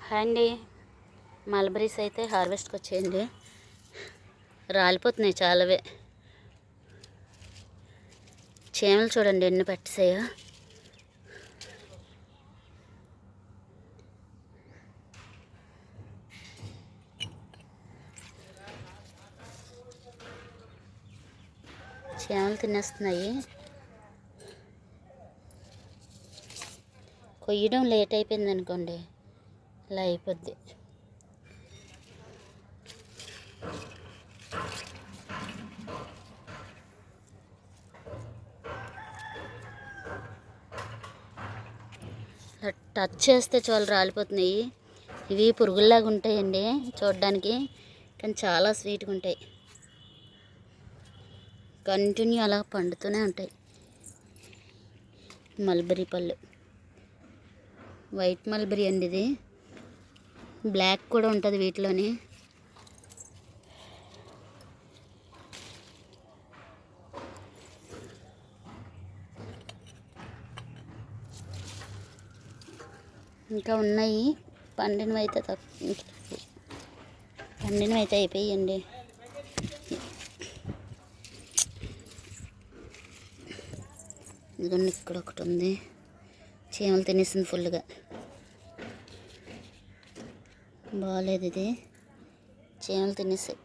Hi అండి, mulberries అయితే హార్వెస్ట్కి వచ్చేయండి. రాలిపోతున్నాయి చాలావే. చీమలు చూడండి ఎన్ని పట్టేసాయో. చీమలు తినేస్తున్నాయి. కొయ్యడం లేట్ అయిపోయింది అనుకోండి, ఇలా అయిపోద్ది. టచ్ చేస్తే చాలా రాలిపోతున్నాయి. ఇవి పురుగుల్లాగా ఉంటాయండి చూడడానికి, కానీ చాలా స్వీట్గా ఉంటాయి. కంటిన్యూ అలా పండుతూనే ఉంటాయి. మల్బరీ పళ్ళు వైట్ మల్బరీ అండి. ఇది బ్లాక్ కూడా ఉంటుంది వీటిలోని. ఇంకా ఉన్నాయి, పండినవి అయితే అయిపోయాయండి. ఇదిగోండి ఇక్కడ ఒకటి ఉంది, చీమలు తినేసింది ఫుల్గా. బాగాలేదు ఇది, చీమలు తినేసాయి.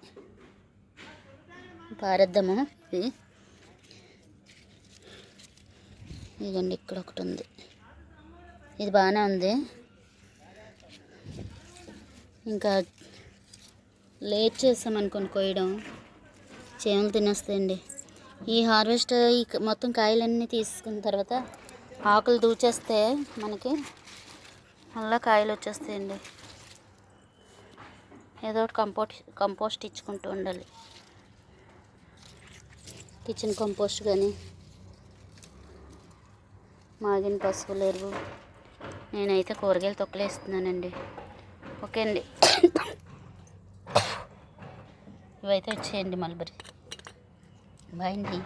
పారేద్దామా ఇది? ఇదిగోండి ఇక్కడ ఒకటి ఉంది, ఇది బాగానే ఉంది. ఇంకా లేట్ చేసామనుకోండి కోయడం, చీమలు తినేస్తాయండి. ఈ హార్వెస్ట్ మొత్తం కాయలన్నీ తీసుకున్న తర్వాత ఆకులు దూచేస్తే మనకి మళ్ళీ కాయలు వచ్చేస్తాయండి. ఏదో ఒకటి కంపోస్ట్ ఇచ్చుకుంటూ ఉండాలి. కిచెన్ కంపోస్ట్ కానీ మాగిన పశువుల ఎరువు. నేనైతే కూరగాయలు తొక్కలేస్తున్నానండి. ఓకే అండి, ఇవైతే వచ్చేయండి మల్బరీ. బాయ్ అండి.